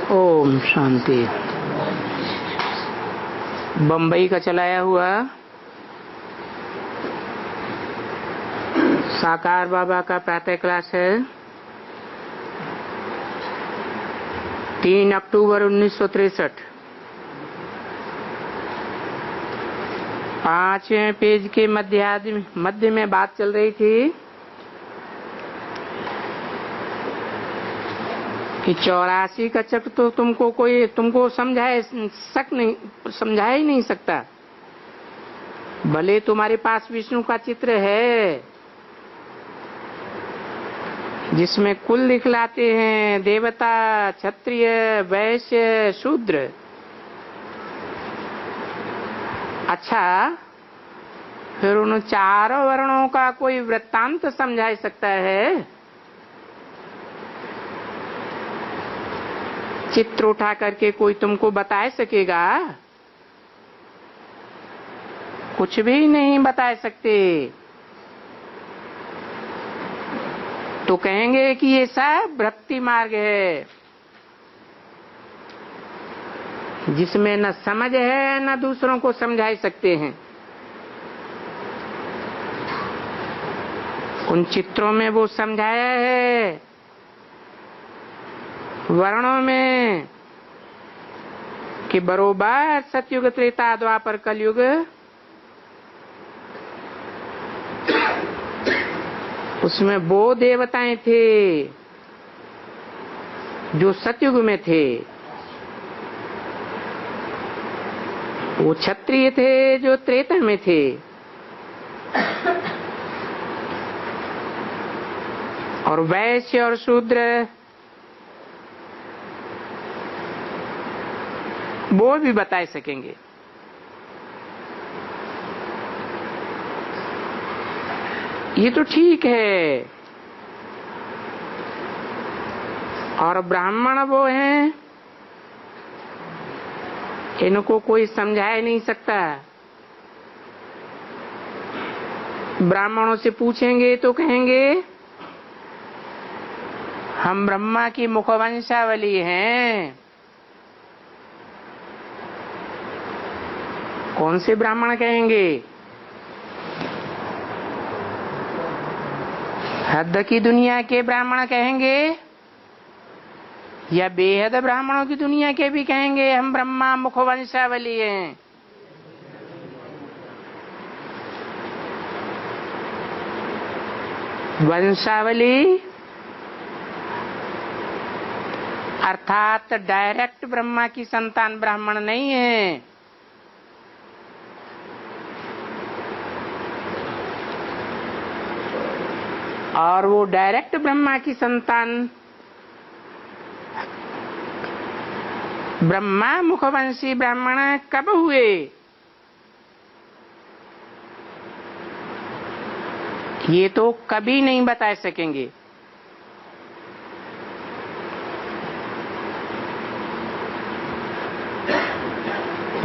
ओम शांति। बम्बई का चलाया हुआ साकार बाबा का प्रातः क्लास है। 3 अक्टूबर 1963। 5वें पेज के मध्य में बात चल रही थी कि 84 का चक्र तो तुमको समझा ही नहीं सकता। भले तुम्हारे पास विष्णु का चित्र है जिसमें कुल दिखलाते हैं, देवता, क्षत्रिय, वैश्य, शूद्र। अच्छा, फिर उन चारों वर्णों का कोई वृत्तांत समझा सकता है? चित्र उठा करके कोई तुमको बता सकेगा? कुछ भी नहीं बता सकते। तो कहेंगे कि ये सब भक्ति मार्ग है जिसमें न समझ है न दूसरों को समझा सकते हैं। उन चित्रों में वो समझाया है, वर्णों में, कि बरोबर सतयुग, त्रेता, द्वापर, कलयुग उसमें वो देवताएं थे जो सतयुग में थे, वो क्षत्रिय थे जो त्रेता में थे, और वैश्य और शूद्र वो भी बता सकेंगे। ये तो ठीक है। और ब्राह्मण वो हैं, इनको कोई समझा नहीं सकता। ब्राह्मणों से पूछेंगे तो कहेंगे हम ब्रह्मा की मुखवंशावली हैं। कौन से ब्राह्मण कहेंगे? हद की दुनिया के ब्राह्मण कहेंगे या बेहद ब्राह्मणों की दुनिया के भी कहेंगे हम ब्रह्मा मुखवंशावली हैं? वंशावली अर्थात डायरेक्ट ब्रह्मा की संतान ब्राह्मण नहीं है। और वो डायरेक्ट ब्रह्मा की संतान ब्रह्मा मुखवंशी ब्राह्मण कब हुए? ये तो कभी नहीं बता सकेंगे।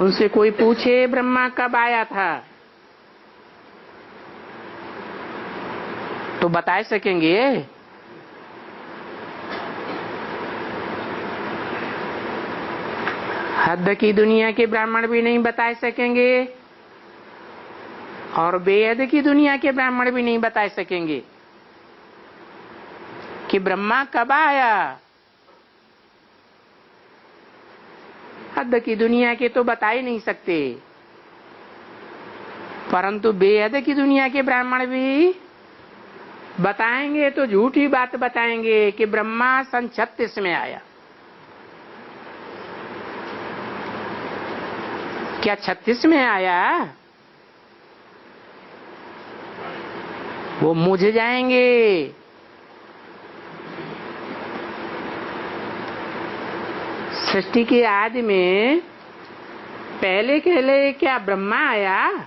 उनसे कोई पूछे ब्रह्मा कब आया था तो बता सकेंगे? हद की दुनिया के ब्राह्मण भी नहीं बता सकेंगे और बेहद की दुनिया के ब्राह्मण भी नहीं बता सकेंगे कि ब्रह्मा कब आया। हद की दुनिया के तो बता ही नहीं सकते, परंतु बेहद की दुनिया के ब्राह्मण भी बताएंगे तो झूठी बात बताएंगे कि ब्रह्मा सन 36 में आया। क्या 36 में आया? वो मुझ जाएंगे। सृष्टि के आदि में पहले क्या ब्रह्मा आया?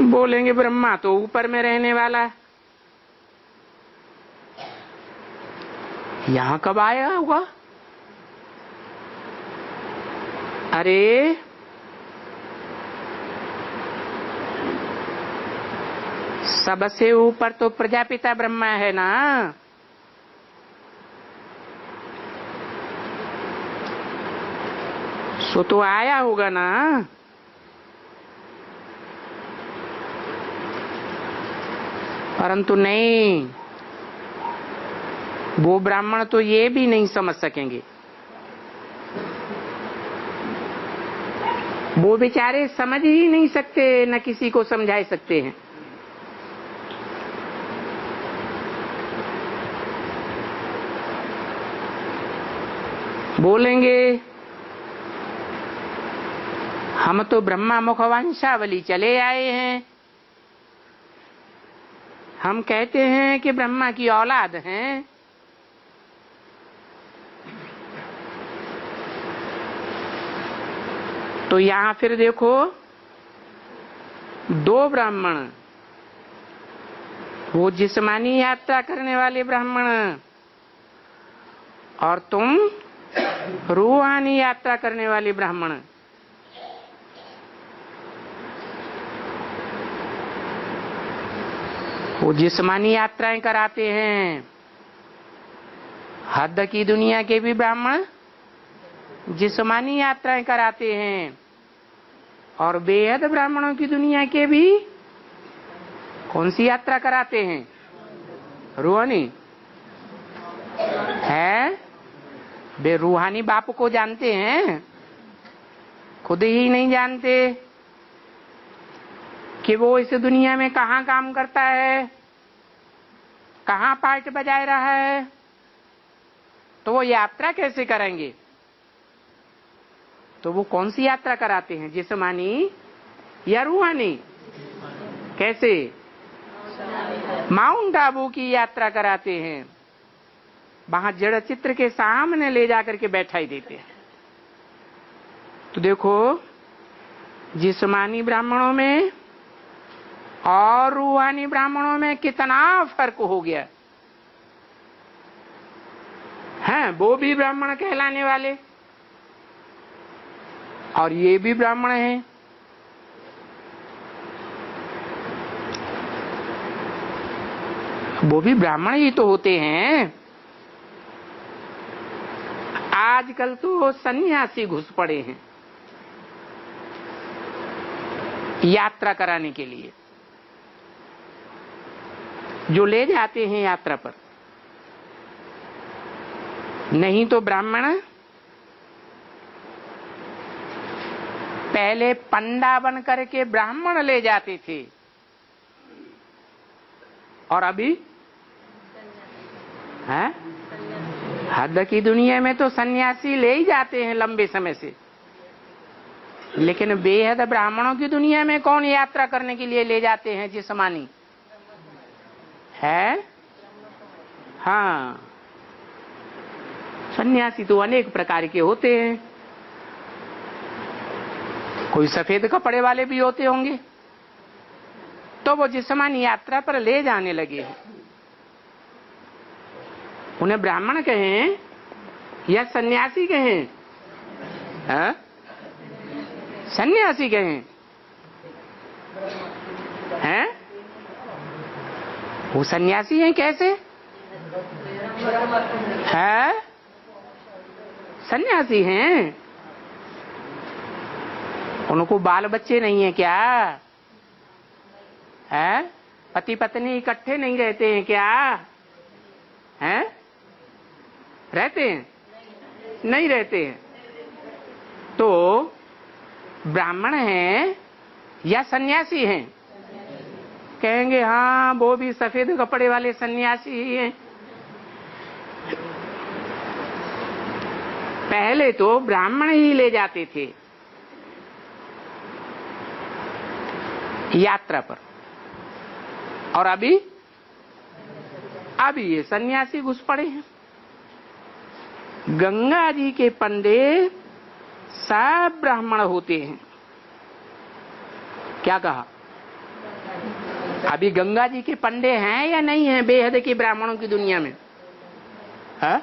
बोलेंगे ब्रह्मा तो ऊपर में रहने वाला, यहां कब आया होगा? अरे सबसे ऊपर तो प्रजापिता ब्रह्मा है ना। सो तो आया होगा ना। परंतु नहीं, वो ब्राह्मण तो ये भी नहीं समझ सकेंगे। वो बेचारे समझ ही नहीं सकते, न किसी को समझा सकते हैं। बोलेंगे हम तो ब्रह्मा मुख वंशावली चले आए हैं, हम कहते हैं कि ब्रह्मा की औलाद हैं। तो यहां फिर देखो, दो ब्राह्मण, वो जिस्मानी यात्रा करने वाले ब्राह्मण और तुम रूहानी यात्रा करने वाले ब्राह्मण। वो जिस्मानी यात्राएं कराते हैं। हद की दुनिया के भी ब्राह्मण जिस्मानी यात्राएं कराते हैं, और बेहद ब्राह्मणों की दुनिया के भी कौन सी यात्रा कराते हैं? रूहानी है। वे रूहानी बाप को जानते हैं, खुद ही नहीं जानते कि वो इस दुनिया में कहाँ काम करता है, कहाँ पार्ट बजा रहा है। तो वो यात्रा कैसे करेंगे? तो वो कौन सी यात्रा कराते हैं, जिस्मानी या रूहानी? कैसे? माउंट आबू की यात्रा कराते हैं। वहां जड़ चित्र के सामने ले जाकर के बैठा ही देते हैं। तो देखो, जिस्मानी ब्राह्मणों में और रूहानी ब्राह्मणों में कितना फर्क हो गया है। वो भी ब्राह्मण कहलाने वाले और ये भी ब्राह्मण हैं। वो भी ब्राह्मण ही तो होते हैं। आजकल तो सन्यासी घुस पड़े हैं यात्रा कराने के लिए, जो ले जाते हैं यात्रा पर। नहीं तो ब्राह्मण पहले पंडा बन करके ब्राह्मण ले जाते थे, और अभी है हद की दुनिया में तो सन्यासी ले ही जाते हैं लंबे समय से। लेकिन बेहद ब्राह्मणों की दुनिया में कौन यात्रा करने के लिए ले जाते हैं? जिस्मानी है। हाँ, सन्यासी तो अनेक प्रकार के होते हैं। कोई सफेद कपड़े वाले भी होते होंगे, तो वो जिस्मानी यात्रा पर ले जाने लगे। उन्हें ब्राह्मण कहें या सन्यासी कहें? हाँ? सन्यासी कहें हैं? वो सन्यासी हैं कैसे? है सन्यासी हैं। उनको बाल बच्चे नहीं है क्या? है पति पत्नी इकट्ठे नहीं रहते हैं क्या? हैं? रहते हैं? नहीं रहते हैं। तो ब्राह्मण हैं या सन्यासी हैं? कहेंगे हाँ, वो भी सफेद कपड़े वाले सन्यासी ही हैं। पहले तो ब्राह्मण ही ले जाते थे यात्रा पर, और अभी ये सन्यासी घुस पड़े हैं। गंगा जी के पंडे सब ब्राह्मण होते हैं। क्या कहा? अभी गंगा जी के पंडे हैं या नहीं हैं बेहद के ब्राह्मणों की दुनिया में? है?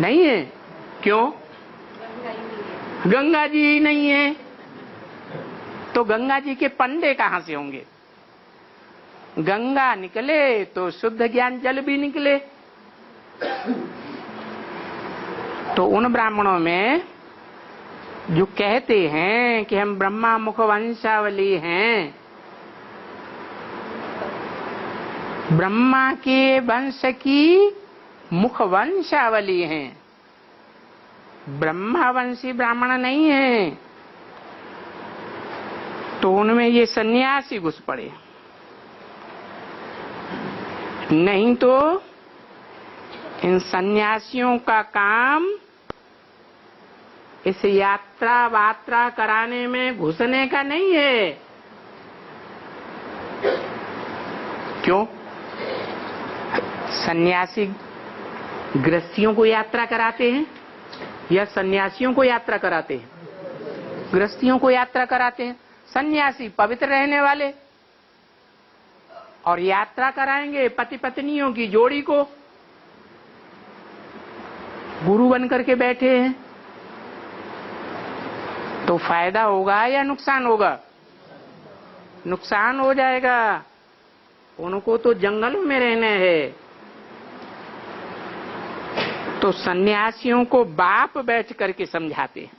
नहीं है। क्यों? गंगा जी ही नहीं है, तो गंगा जी के पंडे कहां से होंगे? गंगा निकले तो शुद्ध ज्ञान जल भी निकले। तो उन ब्राह्मणों में जो कहते हैं कि हम ब्रह्मा मुख वंशावली हैं, ब्रह्मा के वंश की मुख वंशावली हैं, ब्रह्मा वंशी ब्राह्मण नहीं है, तो उनमें ये सन्यासी घुस पड़े। नहीं तो इन सन्यासियों का काम इस यात्रा वात्रा कराने में घुसने का नहीं है। क्यों? सन्यासी गृहस्थियों को यात्रा कराते हैं या सन्यासियों को यात्रा कराते हैं? गृहस्थियों को यात्रा कराते हैं। सन्यासी पवित्र रहने वाले, और यात्रा कराएंगे पति पत्नियों की जोड़ी को। गुरु बन करके बैठे हैं, तो फायदा होगा या नुकसान होगा? नुकसान हो जाएगा। उनको तो जंगलों में रहना है। तो सन्यासियों को बाप बैठ करके समझाते हैं,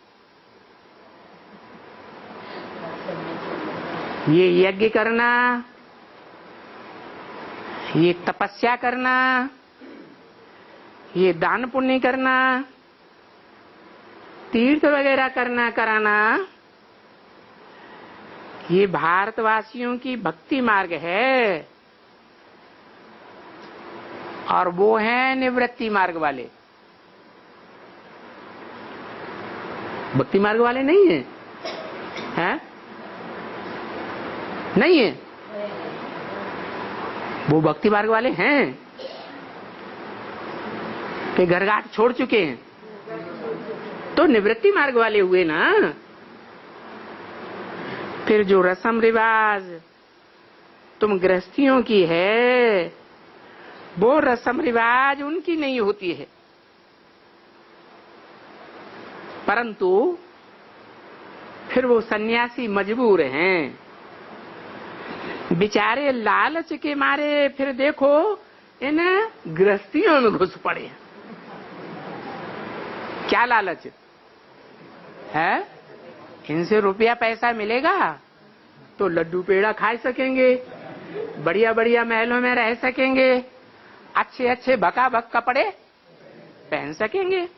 ये यज्ञ करना, ये तपस्या करना, ये दान पुण्य करना, तीर्थ वगैरह करना कराना, ये भारतवासियों की भक्ति मार्ग है, और वो हैं निवृत्ति मार्ग वाले। भक्ति मार्ग वाले नहीं है, हैं? नहीं है। वो भक्ति मार्ग वाले हैं कि घर घाट छोड़ चुके हैं, तो निवृत्ति मार्ग वाले हुए ना। फिर जो रस्म रिवाज तुम गृहस्थियों की है, वो रस्म रिवाज उनकी नहीं होती है, परंतु फिर वो सन्यासी मजबूर हैं। बेचारे लालच के मारे फिर देखो इन गृहस्थियों में घुस पड़े। क्या लालच है? इनसे रुपया पैसा मिलेगा तो लड्डू पेड़ा खा सकेंगे, बढ़िया बढ़िया महलों में रह सकेंगे, अच्छे अच्छे बकाबक कपड़े पहन सकेंगे।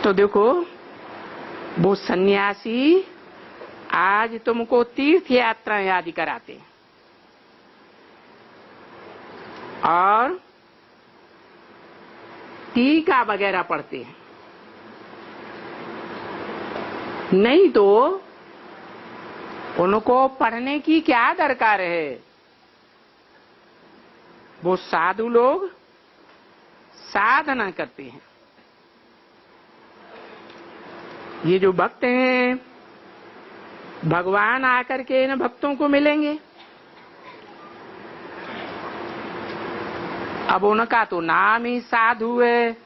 तो देखो, वो सन्यासी आज तुमको तीर्थ यात्रा आदि कराते हैं, और टीका वगैरह पढ़ते हैं। नहीं तो उनको पढ़ने की क्या दरकार है? वो साधु लोग साधना करते हैं। ये जो भक्त हैं, भगवान आकर के इन भक्तों को मिलेंगे। अब उनका तो नाम ही साधु है।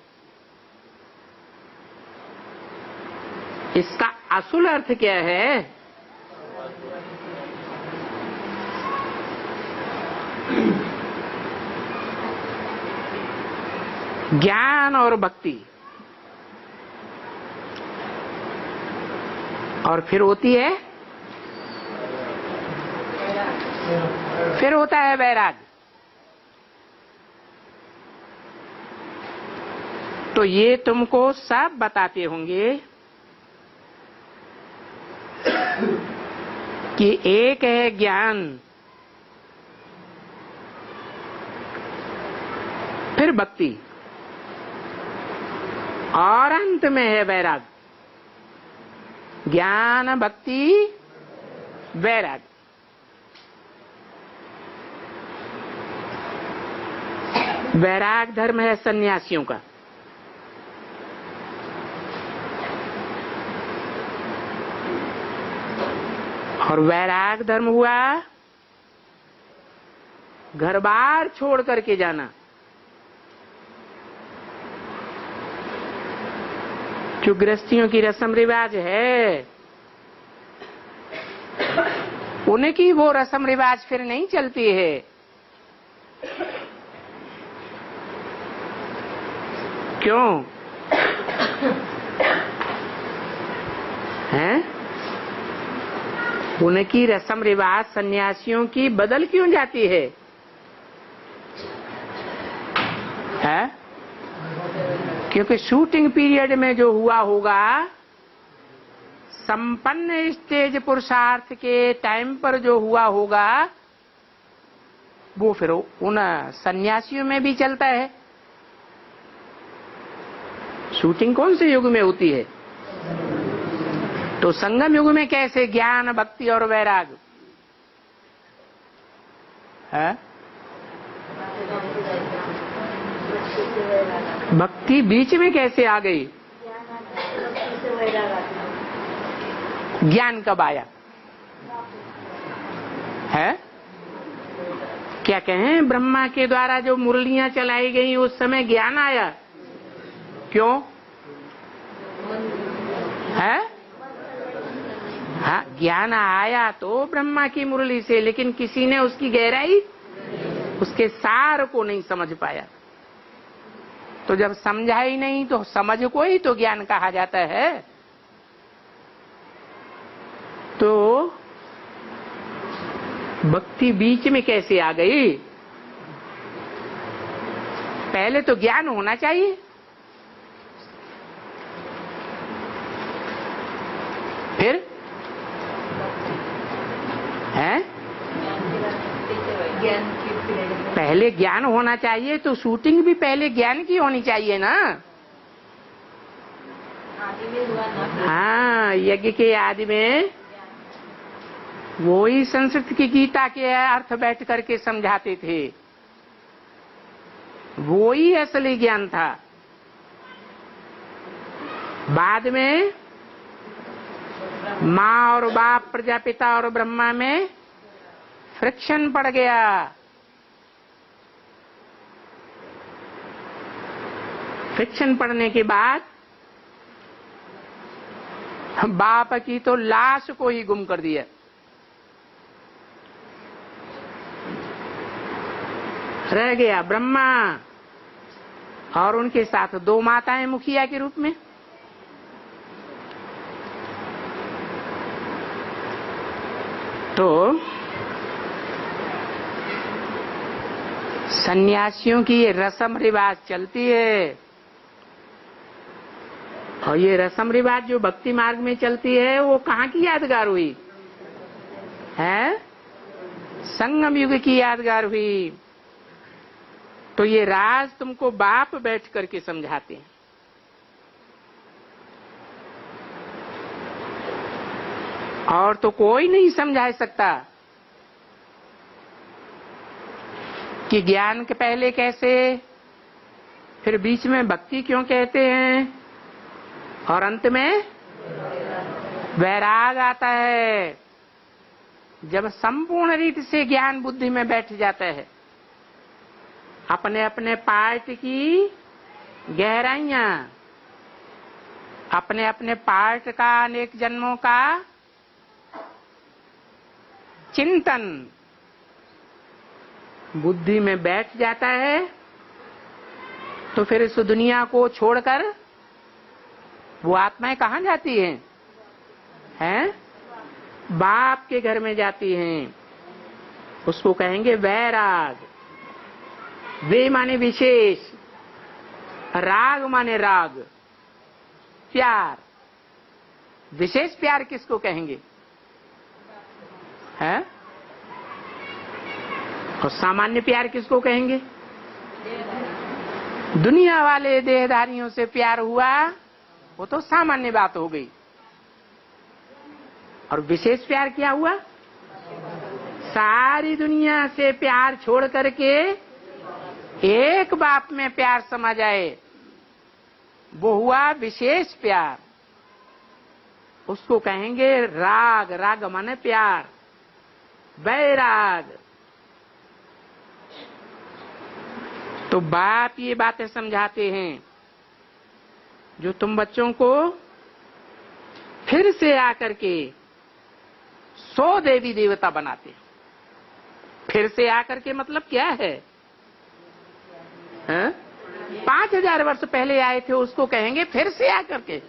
इसका असल अर्थ क्या है? ज्ञान और भक्ति, और फिर होती है, फिर होता है वैराग। तो ये तुमको सब बताते होंगे कि एक है ज्ञान, फिर भक्ति, और अंत में है वैराग। ज्ञान, भक्ति, वैराग। वैराग धर्म है सन्यासियों का। और वैराग धर्म हुआ घर बार छोड़ करके जाना। जो गृहस्थियों की रस्म रिवाज है, उनकी वो रस्म रिवाज फिर नहीं चलती है। क्यों? हैं? उनकी रस्म रिवाज सन्यासियों की बदल क्यों जाती है? हैं? क्योंकि शूटिंग पीरियड में जो हुआ होगा, संपन्न स्टेज पुरुषार्थ के टाइम पर जो हुआ होगा, वो फिर उन सन्यासियों में भी चलता है। शूटिंग कौन से युग में होती है? तो संगम युग में कैसे ज्ञान, भक्ति और वैराग है? भक्ति बीच में कैसे आ गई? ज्ञान कब आया है? क्या कहें, ब्रह्मा के द्वारा जो मुरलियां चलाई गई उस समय ज्ञान आया। क्यों है? हाँ, ज्ञान आया तो ब्रह्मा की मुरली से, लेकिन किसी ने उसकी गहराई, उसके सार को नहीं समझ पाया। तो जब समझा ही नहीं तो समझ को ही तो ज्ञान कहा जाता है। तो भक्ति बीच में कैसे आ गई? पहले तो ज्ञान होना चाहिए, फिर है? पहले ज्ञान होना चाहिए, तो शूटिंग भी पहले ज्ञान की होनी चाहिए ना। हाँ, यज्ञ के आदि में वही संस्कृत की गीता के अर्थ बैठ करके समझाते थे, वही असली ज्ञान था। बाद में माँ और बाप, प्रजापिता और ब्रह्मा में फ्रिक्शन पड़ गया। फ्रिक्शन पड़ने के बाद बाप की तो लाश को ही गुम कर दिया। रह गया ब्रह्मा और उनके साथ दो माताएं मुखिया के रूप में। तो सन्यासियों की ये रस्म रिवाज चलती है, और ये रस्म रिवाज जो भक्ति मार्ग में चलती है वो कहाँ की यादगार हुई है? संगम युग की यादगार हुई। तो ये राज तुमको बाप बैठ करके समझाते हैं। और तो कोई नहीं समझा सकता कि ज्ञान के पहले कैसे, फिर बीच में भक्ति क्यों कहते हैं, और अंत में वैराग आता है। जब संपूर्ण रीति से ज्ञान बुद्धि में बैठ जाता है, अपने अपने पार्ट की गहराइयां, अपने अपने पार्ट का अनेक जन्मों का चिंतन बुद्धि में बैठ जाता है, तो फिर इस दुनिया को छोड़कर वो आत्माएं कहाँ जाती हैं? हैं? बाप के घर में जाती हैं। उसको कहेंगे वैराग। वे माने विशेष, राग माने राग, प्यार। विशेष प्यार किसको कहेंगे? है? और सामान्य प्यार किसको कहेंगे? दुनिया वाले देहधारियों से प्यार हुआ वो तो सामान्य बात हो गई। और विशेष प्यार क्या हुआ? सारी दुनिया से प्यार छोड़ करके एक बाप में प्यार समा जाए, वो हुआ विशेष प्यार। उसको कहेंगे राग। राग माने प्यार, वैराग। तो बाप ये बातें समझाते हैं जो तुम बच्चों को फिर से आकर के 100 देवी देवता बनाते हैं। फिर से आकर के मतलब क्या है? 5000 वर्ष पहले आए थे, उसको कहेंगे फिर से आकर के।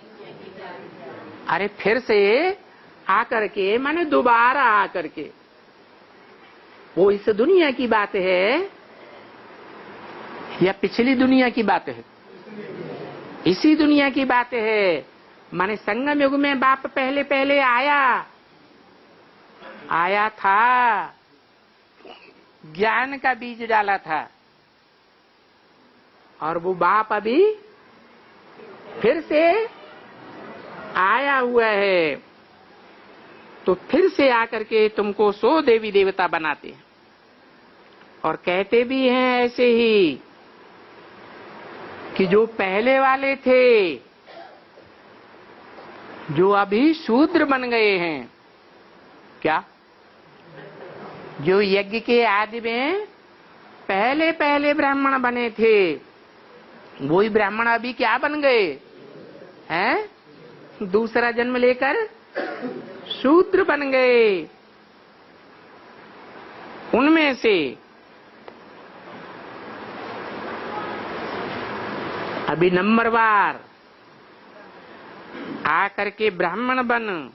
अरे फिर से आकर के, माने दोबारा आकर के। वो इस दुनिया की बात है या पिछली दुनिया की बात है? इसी दुनिया की बात है। माने संगम युग में बाप पहले पहले आया था, ज्ञान का बीज डाला था, और वो बाप अभी फिर से आया हुआ है। तो फिर से आकर के तुमको 100 देवी देवता बनाते हैं, और कहते भी हैं ऐसे ही कि जो पहले वाले थे, जो अभी शूद्र बन गए हैं, क्या जो यज्ञ के आदि में पहले पहले ब्राह्मण बने थे, वही ब्राह्मण अभी क्या बन गए हैं? दूसरा जन्म लेकर शूद्र बन गए। उनमें से अभी नंबरवार आकर के ब्राह्मण बन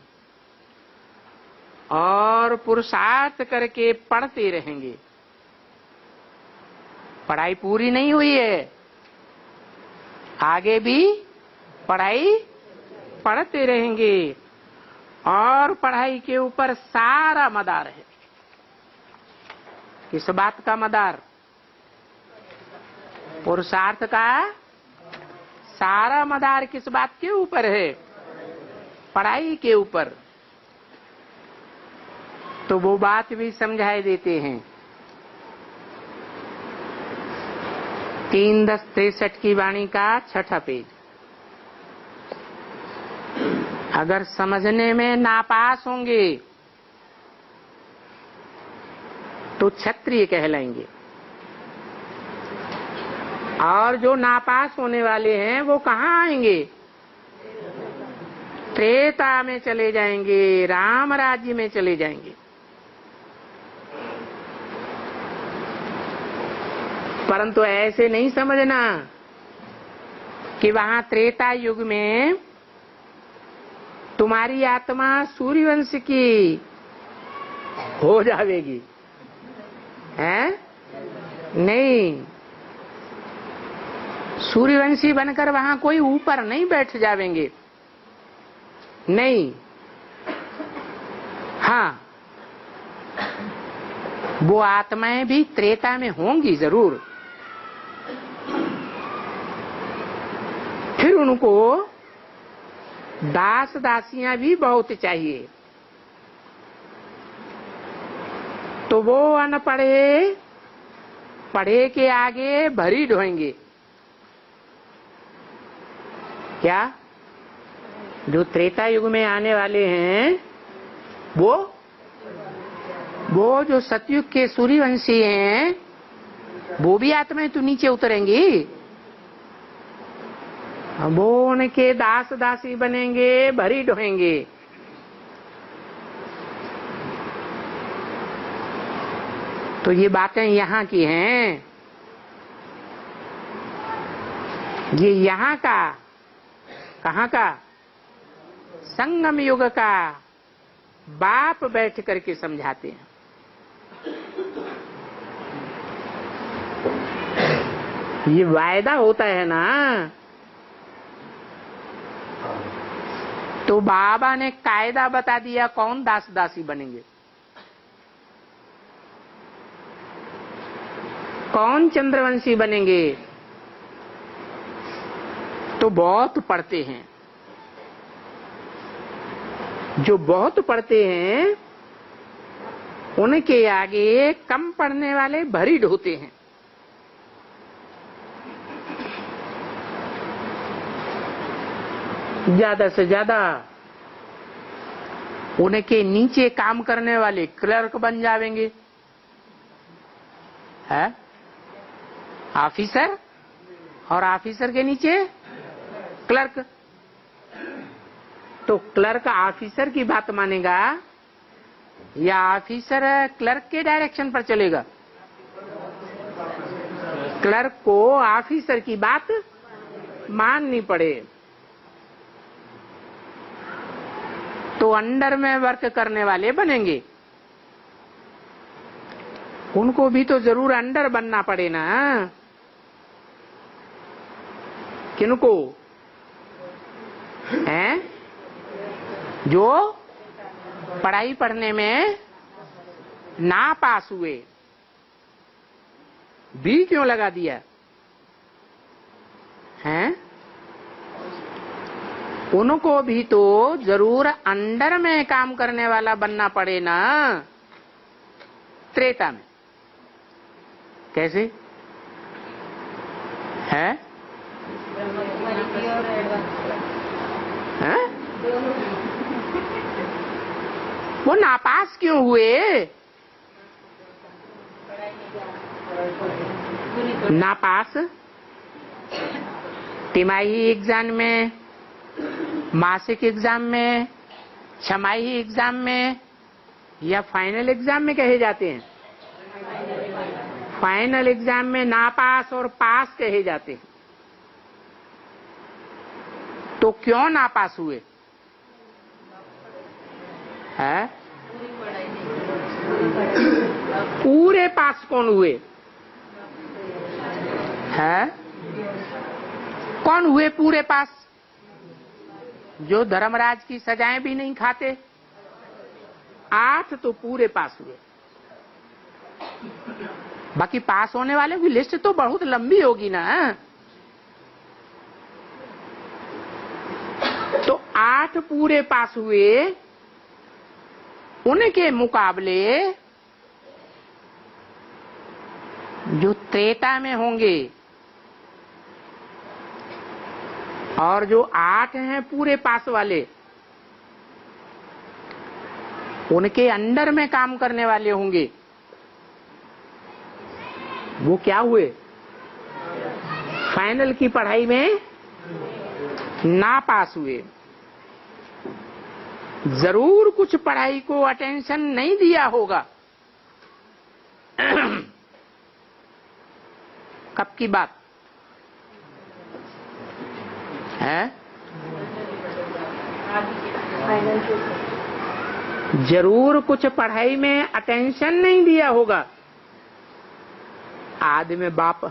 और पुरुषार्थ करके पढ़ते रहेंगे। पढ़ाई पूरी नहीं हुई है, आगे भी पढ़ाई पढ़ते रहेंगे, और पढ़ाई के ऊपर सारा मदार है। किस बात का मदार? पुरुषार्थ का सारा मदार किस बात के ऊपर है? पढ़ाई के ऊपर। तो वो बात भी समझाए देते हैं। 3-10-63 की वाणी का 6ठा पेज। अगर समझने में नापास होंगे तो क्षत्रिय कहलाएंगे, और जो नापास होने वाले हैं वो कहाँ आएंगे? त्रेता में चले जाएंगे, राम राज्य में चले जाएंगे। परंतु ऐसे नहीं समझना कि वहां त्रेता युग में तुम्हारी आत्मा सूर्यवंश की हो जाएगी, हैं? नहीं, सूर्यवंशी बनकर वहां कोई ऊपर नहीं बैठ जाएंगे, नहीं। हाँ, वो आत्माएं भी त्रेता में होंगी जरूर। फिर उनको दास दासियां भी बहुत चाहिए। तो वो अनपढ़े पढ़े के आगे भरी ढोएंगे। क्या? जो त्रेता युग में आने वाले हैं, वो जो सतयुग के सूर्यवंशी हैं, वो भी आत्माएं तो नीचे उतरेंगी। वो उनके दास दासी बनेंगे, भरी ढोएंगे। तो ये बातें यहाँ की हैं। ये यहाँ का, कहाँ का? संगम युग का बाप बैठ करके समझाते हैं। ये वायदा होता है ना, तो बाबा ने कायदा बता दिया कौन दास दासी बनेंगे, कौन चंद्रवंशी बनेंगे। तो बहुत पढ़ते हैं, जो बहुत पढ़ते हैं उनके आगे कम पढ़ने वाले भरी ढोते हैं। ज्यादा से ज्यादा उनके नीचे काम करने वाले क्लर्क बन जाएंगे, है? ऑफिसर, और ऑफिसर के नीचे क्लर्क। तो क्लर्क ऑफिसर की बात मानेगा या ऑफिसर क्लर्क के डायरेक्शन पर चलेगा? क्लर्क को ऑफिसर की बात माननी पड़े। तो अंडर में वर्क करने वाले बनेंगे। उनको भी तो जरूर अंडर बनना पड़े ना। किनको? हैं? जो पढ़ाई पढ़ने में ना पास हुए। बी क्यों लगा दिया? हैं? उनको भी तो जरूर अंडर में काम करने वाला बनना पड़े ना। त्रेता में कैसे है? हैं? वो नापास क्यों हुए? नापास तिमाही एग्जाम में, मासिक एग्जाम में, छमाही एग्जाम में या फाइनल एग्जाम में कहे जाते हैं? फाइनल एग्जाम में नापास और पास कहे जाते हैं। तो क्यों नापास हुए? है? पूरे पास कौन हुए? है? कौन हुए पूरे पास? जो धर्मराज की सजाएं भी नहीं खाते। 8 तो पूरे पास हुए। बाकी पास होने वाले की लिस्ट तो बहुत लंबी होगी ना। तो 8 पूरे पास हुए, उनके मुकाबले जो त्रेता में होंगे और जो 8 हैं पूरे पास वाले, उनके अंडर में काम करने वाले होंगे, वो क्या हुए? फाइनल की पढ़ाई में ना पास हुए। जरूर कुछ पढ़ाई को अटेंशन नहीं दिया होगा। कब की बात है? जरूर कुछ पढ़ाई में अटेंशन नहीं दिया होगा। आदि में बाप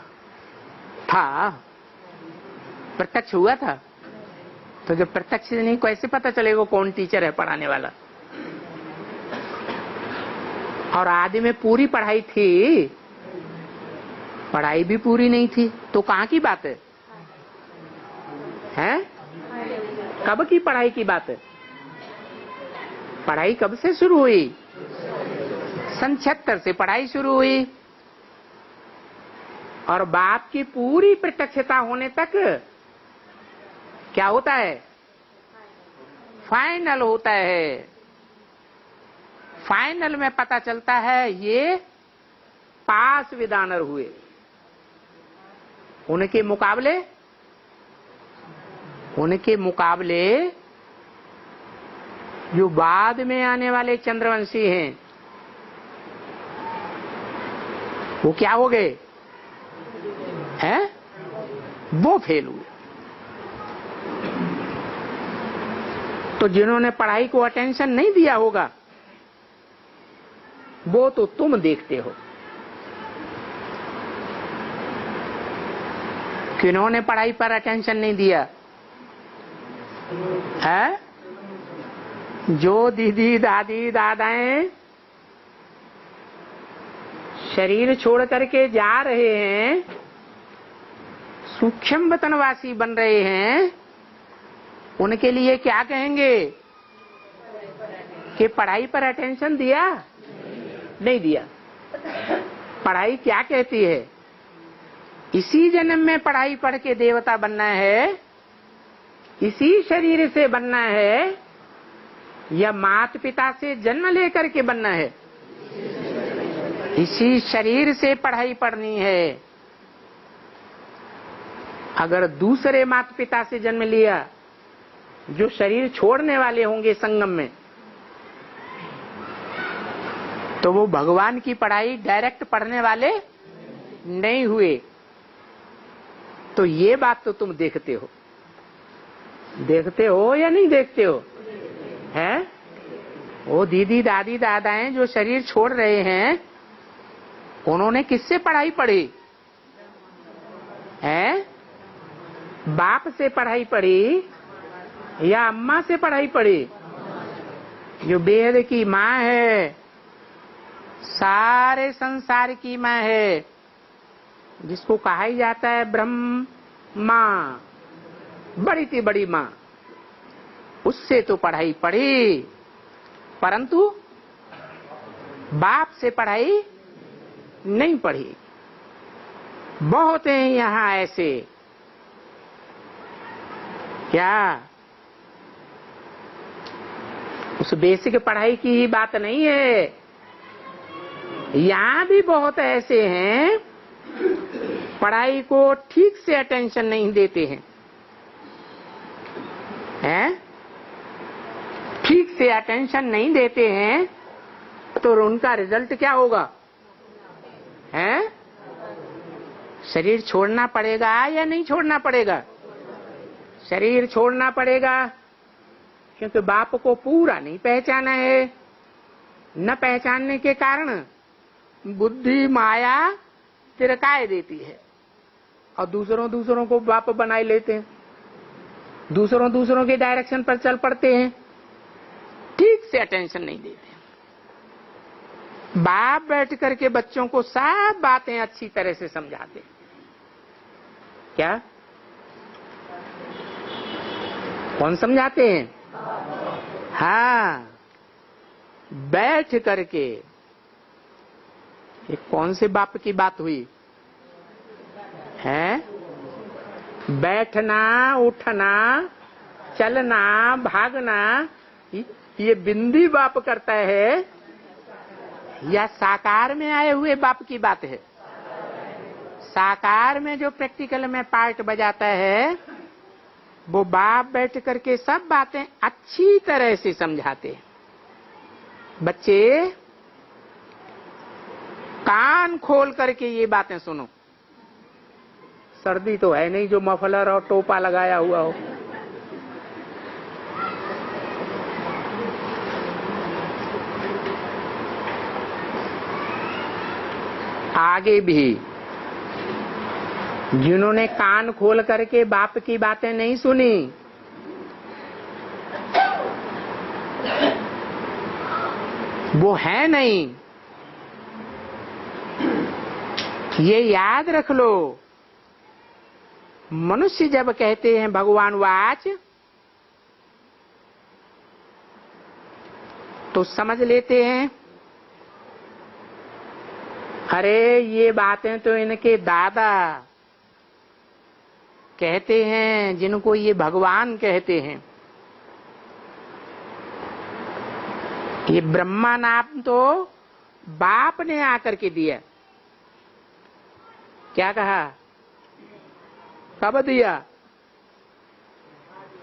था, प्रत्यक्ष हुआ था। तो जब प्रत्यक्ष नहीं, कैसे पता चलेगा कौन टीचर है पढ़ाने वाला? और आदि में पूरी पढ़ाई थी, पढ़ाई भी पूरी नहीं थी, तो कहाँ की बात है? हैं? कब की पढ़ाई की बात है? पढ़ाई कब से शुरू हुई? सन 76 से पढ़ाई शुरू हुई। और बाप की पूरी प्रत्यक्षता होने तक क्या होता है? फाइनल होता है। फाइनल में पता चलता है ये पास विदानर हुए। उनके मुकाबले जो बाद में आने वाले चंद्रवंशी हैं, वो क्या हो गए? हैं? वो फेल हुए। तो जिन्होंने पढ़ाई को अटेंशन नहीं दिया होगा, वो तो तुम देखते हो। किन्होंने पढ़ाई पर अटेंशन नहीं दिया है? जो दीदी, दादी, दादाएं शरीर छोड़ करके जा रहे हैं, सूक्ष्म वतनवासी बन रहे हैं, उनके लिए क्या कहेंगे कि पढ़ाई पर अटेंशन दिया? नहीं दिया। पढ़ाई क्या कहती है? इसी जन्म में पढ़ाई पढ़ के देवता बनना है, इसी शरीर से बनना है, या माता पिता से जन्म लेकर के बनना है? इसी शरीर से पढ़ाई पढ़नी है। अगर दूसरे माता पिता से जन्म लिया, जो शरीर छोड़ने वाले होंगे संगम में, तो वो भगवान की पढ़ाई डायरेक्ट पढ़ने वाले नहीं हुए। तो ये बात तो तुम देखते हो या नहीं देखते हो? हैं? वो दीदी दादी दादाएं जो शरीर छोड़ रहे हैं, उन्होंने किससे पढ़ाई पढ़ी है? बाप से पढ़ाई पढ़ी या अम्मा से पढ़ाई पढ़ी? जो बेहद की माँ है, सारे संसार की माँ है, जिसको कहा ही जाता है ब्रह्म माँ, बड़ी थी बड़ी माँ, उससे तो पढ़ाई पढ़ी, परंतु बाप से पढ़ाई नहीं पढ़ी। बहुत हैं यहाँ ऐसे। क्या उस बेसिक पढ़ाई की ही बात नहीं है, यहाँ भी बहुत ऐसे हैं पढ़ाई को ठीक से अटेंशन नहीं देते हैं, हैं? ठीक से अटेंशन नहीं देते हैं तो उनका रिजल्ट क्या होगा? हैं? शरीर छोड़ना पड़ेगा या नहीं छोड़ना पड़ेगा? शरीर छोड़ना पड़ेगा, क्योंकि बाप को पूरा नहीं पहचाना है। न पहचानने के कारण बुद्धि माया तिरकाए देती है और दूसरों को बाप बनाए लेते हैं, दूसरों के डायरेक्शन पर चल पड़ते हैं, ठीक से अटेंशन नहीं देते। बाप बैठ करके बच्चों को सब बातें अच्छी तरह से समझाते। क्या? कौन समझाते हैं? हाँ, बैठ करके। ये कौन से बाप की बात हुई है? बैठना, उठना, चलना, भागना, ये बिंदी बाप करता है या साकार में आए हुए बाप की बात है? साकार में जो प्रैक्टिकल में पार्ट बजाता है, वो बाप बैठ करके सब बातें अच्छी तरह से समझाते हैं। बच्चे कान खोल करके ये बातें सुनो। सर्दी तो है नहीं जो मफलर और टोपा लगाया हुआ हो। आगे भी जिन्होंने कान खोल करके बाप की बातें नहीं सुनी, वो है नहीं। ये याद रख लो, मनुष्य जब कहते हैं भगवान वाच, तो समझ लेते हैं अरे ये बातें तो इनके दादा कहते हैं, जिनको ये भगवान कहते हैं। ये ब्रह्मा नाम तो बाप ने आकर के दिया। क्या कहा? कब दिया?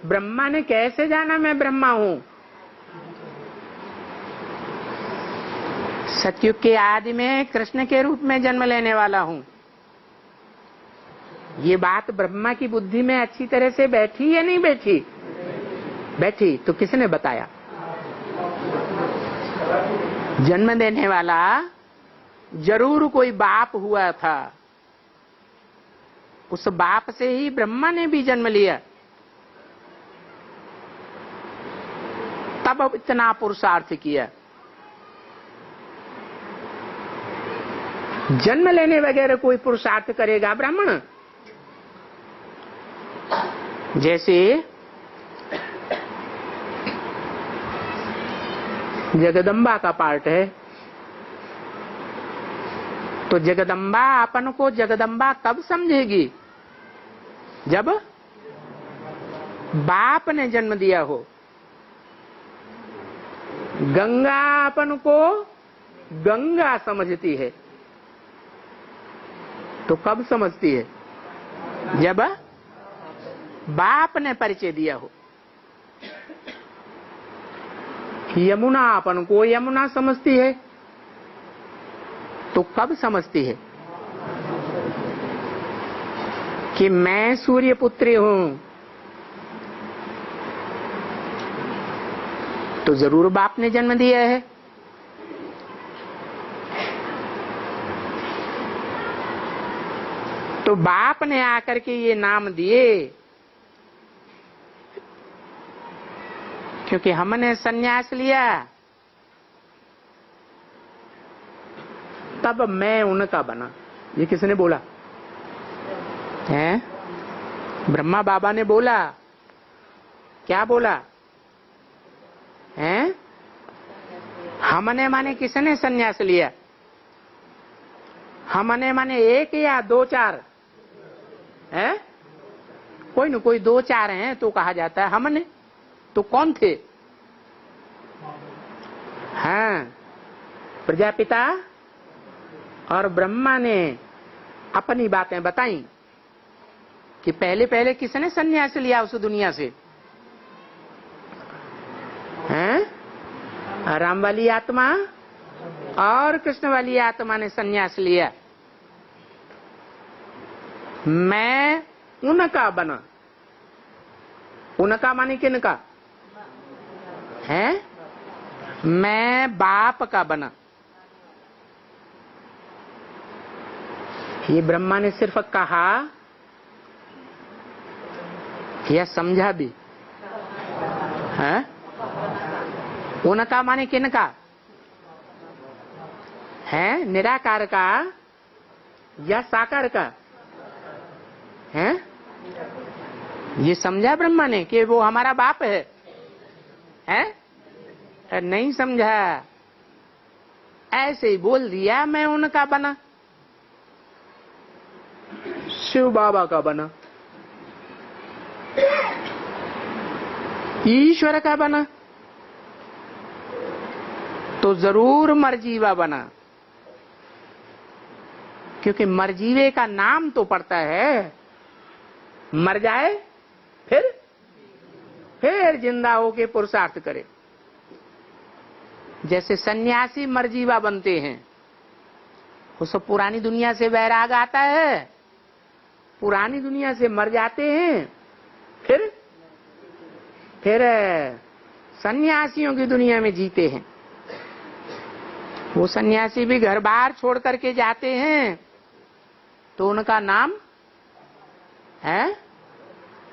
ब्रह्मा ने कैसे जाना मैं ब्रह्मा हूं? सतयुग के आदि में कृष्ण के रूप में जन्म लेने वाला हूं। ये बात ब्रह्मा की बुद्धि में अच्छी तरह से बैठी या नहीं बैठी? बैठी। तो किसने बताया? जन्म देने वाला जरूर कोई बाप हुआ था। उस बाप से ही ब्रह्मा ने भी जन्म लिया। तब इतना पुरुषार्थ किया। जन्म लेने वगैरह कोई पुरुषार्थ करेगा ब्राह्मण? जैसे जगदम्बा का पार्ट है, तो जगदम्बा अपन को जगदम्बा कब समझेगी? जब बाप ने जन्म दिया हो। गंगा अपन को गंगा समझती है, तो कब समझती है? जब बाप ने परिचय दिया हो। यमुना अपन को यमुना समझती है, तो कब समझती है? कि मैं सूर्य पुत्री हूं। तो जरूर बाप ने जन्म दिया है। तो बाप ने आकर के ये नाम दिए क्योंकि हमने सन्यास लिया, तब मैं उनका बना। ये किसने बोला है? ब्रह्मा बाबा ने बोला। क्या बोला है? हमने माने किसने सन्यास लिया? हमने माने एक या दो चार है? कोई न कोई दो चार हैं तो कहा जाता है हमने। तो कौन थे? हाँ, प्रजापिता और ब्रह्मा ने अपनी बातें बताई कि पहले पहले किसने सन्यास लिया उस दुनिया से? हैं? राम वाली आत्मा और कृष्ण वाली आत्मा ने सन्यास लिया। मैं उनका बना। उनका माने किनका है? मैं बाप का बना। ये ब्रह्मा ने सिर्फ कहा या समझा भी है? उनका माने किनका है? निराकार का या साकार का है? ये समझा ब्रह्मा ने कि वो हमारा बाप है? नहीं समझा, ऐसे ही बोल दिया मैं उनका बना, शिव बाबा का बना, ईश्वर का बना। तो जरूर मरजीवा बना, क्योंकि मरजीवे का नाम तो पड़ता है, मर जाए फिर जिंदा होके पुरुषार्थ करे। जैसे सन्यासी मरजीवा बनते हैं, उसको पुरानी दुनिया से वैराग आता है, पुरानी दुनिया से मर जाते हैं, फिर सन्यासियों की दुनिया में जीते हैं। वो सन्यासी भी घर बार छोड़ करके जाते हैं तो उनका नाम है,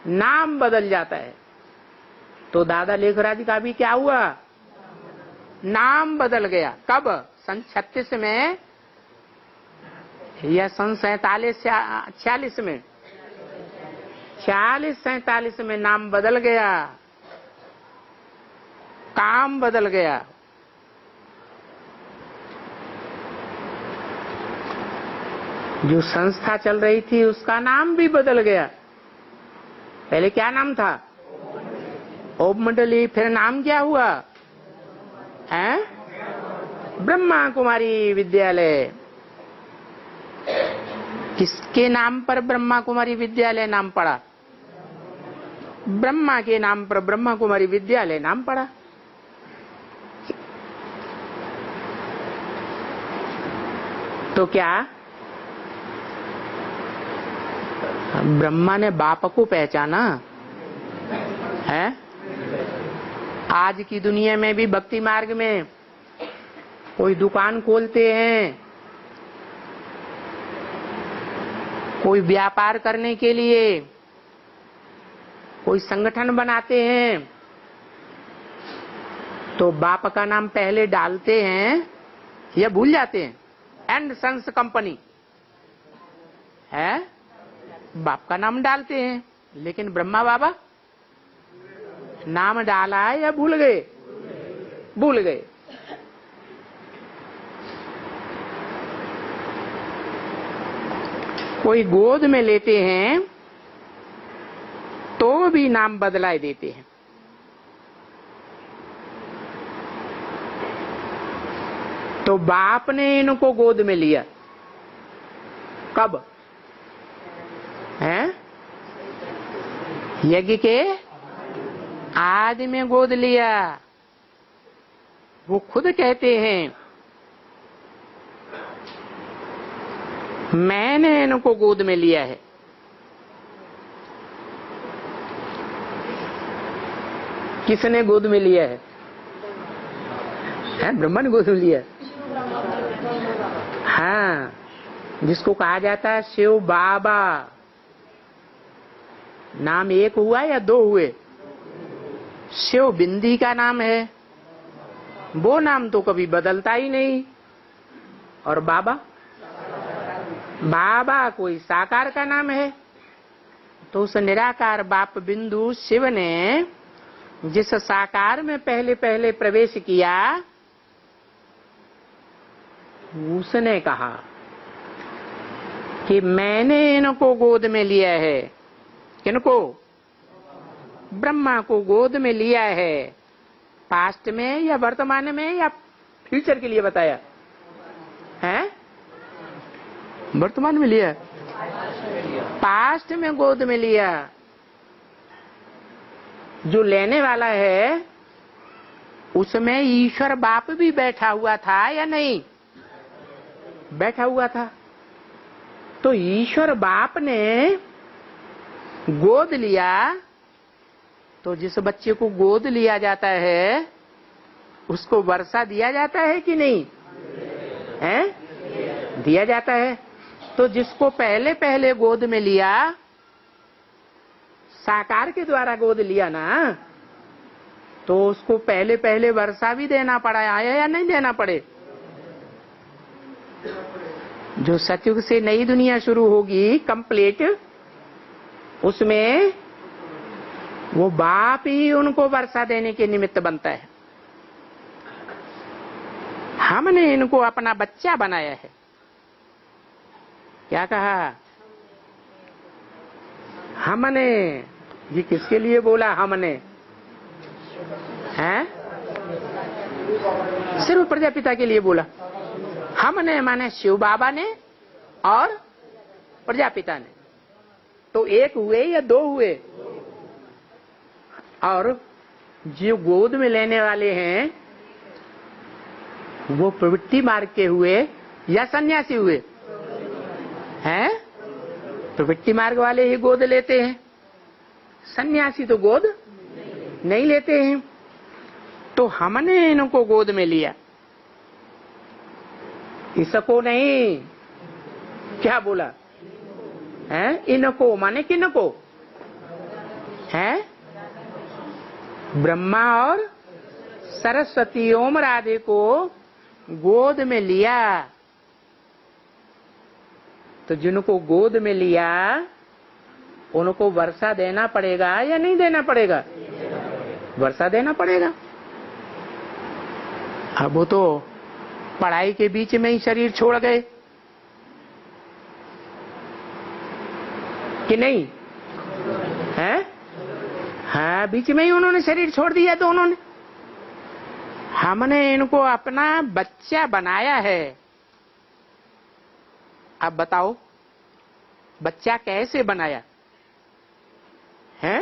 नाम बदल जाता है। तो दादा लेखराज का भी क्या हुआ? नाम बदल गया। कब? सन 36 में या सन 47-46 में? 46-47 में नाम बदल गया, काम बदल गया। जो संस्था चल रही थी उसका नाम भी बदल गया। पहले क्या नाम था? ओम मंडली। फिर नाम क्या हुआ है? ब्रह्मा कुमारी विद्यालय। किसके नाम पर ब्रह्मा कुमारी विद्यालय नाम पड़ा? ब्रह्मा के नाम पर ब्रह्मा कुमारी विद्यालय नाम पड़ा। तो क्या ब्रह्मा ने बाप को पहचाना है? आज की दुनिया में भी भक्ति मार्ग में कोई दुकान खोलते हैं, कोई व्यापार करने के लिए कोई संगठन बनाते हैं, तो बाप का नाम पहले डालते हैं या भूल जाते हैं? एंड सन्स कंपनी है, बाप का नाम डालते हैं। लेकिन ब्रह्मा बाबा नाम डाला है या भूल गए? भूल गए। कोई गोद में लेते हैं तो भी नाम बदलाए देते हैं। तो बाप ने इनको गोद में लिया कब है? यज्ञ के आदि में गोद लिया। वो खुद कहते हैं मैंने इनको गोद में लिया है। किसने गोद में लिया है? है, ब्रह्मा ने गोद में लिया। हाँ, जिसको कहा जाता है शिव बाबा। नाम एक हुआ या दो हुए? शिव बिंदी का नाम है, वो नाम तो कभी बदलता ही नहीं। और बाबा, बाबा कोई साकार का नाम है। तो उस निराकार बाप बिंदु शिव ने जिस साकार में पहले पहले प्रवेश किया, उसने कहा कि मैंने इनको गोद में लिया है। किनको? ब्रह्मा को गोद में लिया है। पास्ट में या वर्तमान में या फ्यूचर के लिए बताया है? वर्तमान में लिया, पास्ट में गोद में लिया। जो लेने वाला है उसमें ईश्वर बाप भी बैठा हुआ था या नहीं? बैठा हुआ था। तो ईश्वर बाप ने गोद लिया। तो जिस बच्चे को गोद लिया जाता है उसको वर्षा दिया जाता है कि नहीं है? दिया जाता है। तो जिसको पहले पहले गोद में लिया, साकार के द्वारा गोद लिया ना, तो उसको पहले पहले वर्षा भी देना पड़ा है या नहीं देना पड़े? जो सतयुग से नई दुनिया शुरू होगी कंप्लीट, उसमें वो बाप ही उनको वर्षा देने के निमित्त बनता है। हमने इनको अपना बच्चा बनाया है। क्या कहा? हमने। ये किसके लिए बोला हमने? हैं? सिर्फ प्रजापिता के लिए बोला। हमने माने शिव बाबा ने और प्रजापिता ने। तो एक हुए या दो हुए? और जो गोद में लेने वाले हैं वो प्रवृत्ति मार्ग के हुए या सन्यासी हुए? हैं? प्रवृत्ति मार्ग वाले ही गोद लेते हैं, सन्यासी तो गोद नहीं लेते हैं। तो हमने इनको गोद में लिया, इसको नहीं। क्या बोला है? इनको माने किनको? है ब्रह्मा और सरस्वती ओम राधे को गोद में लिया। तो जिनको गोद में लिया उनको वर्षा देना पड़ेगा या नहीं देना पड़ेगा? वर्षा देना पड़ेगा। अब वो तो पढ़ाई के बीच में ही शरीर छोड़ गए कि नहीं है? हाँ, बीच में ही उन्होंने शरीर छोड़ दिया। तो उन्होंने, हमने इनको अपना बच्चा बनाया है। अब बताओ बच्चा कैसे बनाया है?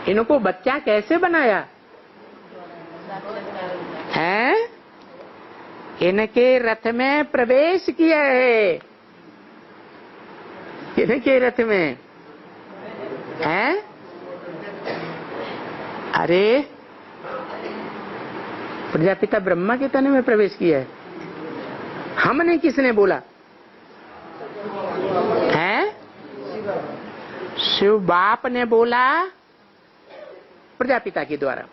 इनको बच्चा कैसे बनाया है? इनके रथ में प्रवेश किया है। इनके रथ में है? अरे प्रजापिता ब्रह्मा के तन में प्रवेश किया है। हमने किसने बोला है? शिव बाप ने बोला प्रजापिता के द्वारा।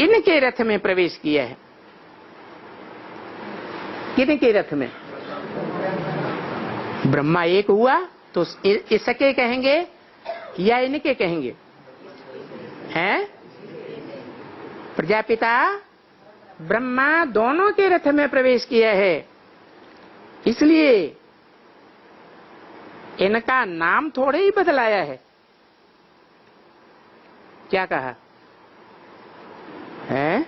इनके रथ में प्रवेश किया है। किनके रथ में? ब्रह्मा एक हुआ तो इसके कहेंगे या इनके कहेंगे? हैं? प्रजापिता ब्रह्मा दोनों के रथ में प्रवेश किया है। इसलिए इनका नाम थोड़े ही बदलाया है। क्या कहा है?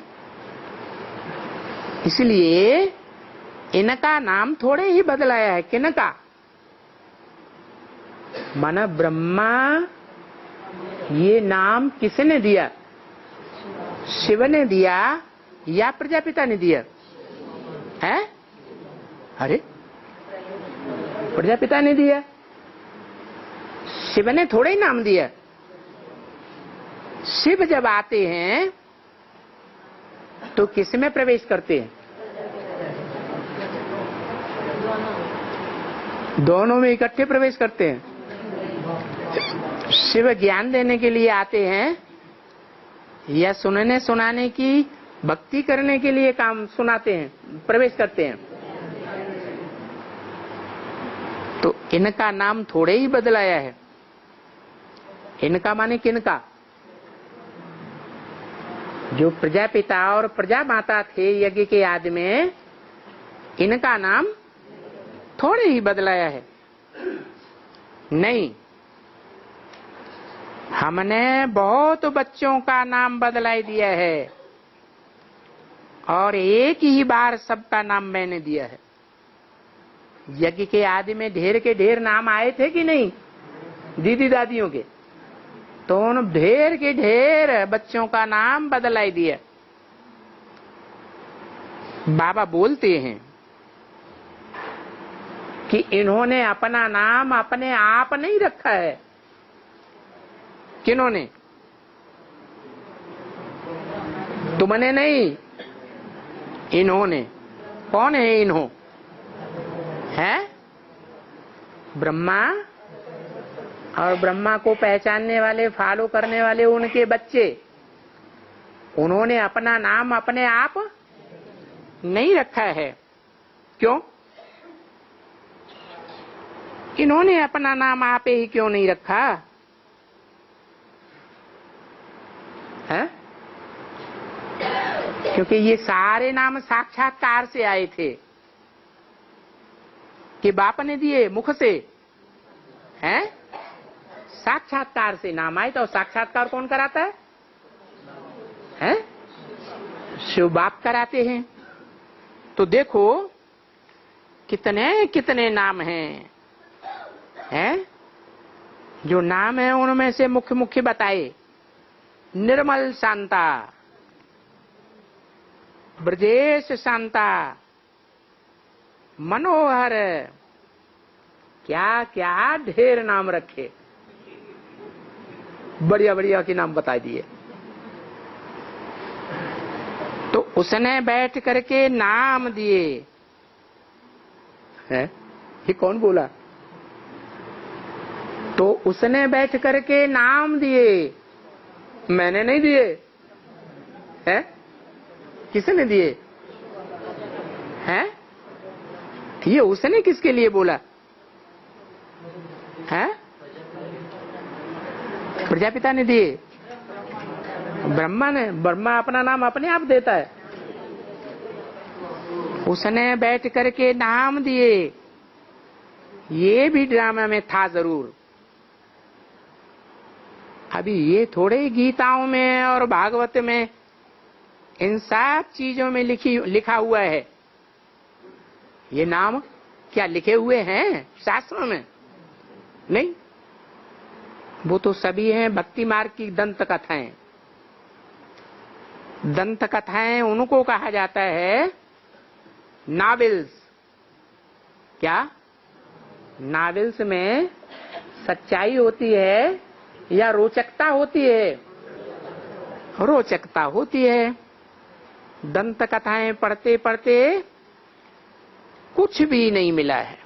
इसलिए इनका नाम थोड़े ही बदलाया है। किनका? माना ब्रह्मा, ये नाम किसने दिया? शिव ने दिया या प्रजापिता ने दिया है? अरे प्रजापिता ने दिया, शिव ने थोड़े ही नाम दिया शिव जब आते हैं तो किस में प्रवेश करते हैं? दोनों में इकट्ठे प्रवेश करते हैं। शिव ज्ञान देने के लिए आते हैं या सुनने सुनाने की भक्ति करने के लिए काम सुनाते हैं, प्रवेश करते हैं? तो इनका नाम थोड़े ही बदलाया है। इनका माने किनका? जो प्रजापिता और प्रजा माता थे यज्ञ के आदि में, इनका नाम थोड़े ही बदलाया है। नहीं, हमने बहुत बच्चों का नाम बदलाई दिया है और एक ही बार सबका नाम मैंने दिया है। यज्ञ के आदि में ढेर के ढेर नाम आए थे कि नहीं दीदी दादियों के? तो उन ढेर के ढेर बच्चों का नाम बदलाई दिया। बाबा बोलते हैं कि इन्होंने अपना नाम अपने आप नहीं रखा है। किन्होंने? तुमने नहीं, इन्होंने। कौन है इन्हों? है ब्रह्मा और ब्रह्मा को पहचानने वाले, फॉलो करने वाले उनके बच्चे। उन्होंने अपना नाम अपने आप नहीं रखा है। क्यों? इन्होंने अपना नाम आप ही क्यों नहीं रखा है? क्योंकि ये सारे नाम साक्षात्कार से आए थे कि बाप ने दिए मुख से, हैं? साक्षात्कार से नाम आए। तो साक्षात्कार कौन कराता है? हैं? शिव बाप कराते हैं। तो देखो कितने कितने नाम हैं, हैं? जो नाम है उनमें से मुख्य मुख्य बताए। निर्मल शांता, ब्रजेश शांता, मनोहर, क्या क्या ढेर नाम रखे, बढ़िया बढ़िया के नाम बता दिए। तो उसने बैठ करके नाम दिए है। ये कौन बोला? तो उसने बैठ करके नाम दिए, मैंने नहीं दिए। है? किसने दिए? है? ये उसने किसके लिए बोला है? प्रजापिता ने दिए, ब्रह्मा ने। ब्रह्मा अपना नाम अपने आप देता है। उसने बैठ करके नाम दिए। ये भी ड्रामा में था जरूर। अभी ये थोड़े ही गीताओं में और भागवत में इन सब चीजों में लिखा हुआ है। ये नाम क्या लिखे हुए हैं शास्त्रों में? नहीं, वो तो सभी हैं भक्ति मार्ग की दंत कथाएं। दंत कथाएं उनको कहा जाता है नॉवेल्स। क्या? नॉवेल्स में सच्चाई होती है या रोचकता होती है? रोचकता होती है। दंत कथाएं पढ़ते पढ़ते कुछ भी नहीं मिला है।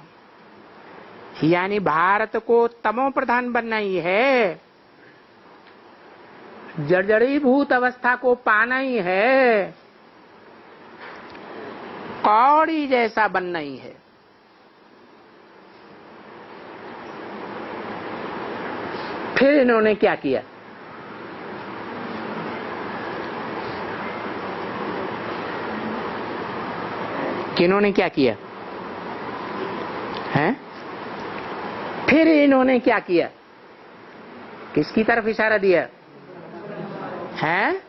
यानी भारत को तमो प्रधान बनना ही है, जर्जरीभूत अवस्था को पाना ही है, कौड़ी जैसा बनना ही है। फिर इन्होंने क्या किया? किन्होंने क्या किया है? फिर इन्होंने क्या किया? किसकी तरफ इशारा दिया है?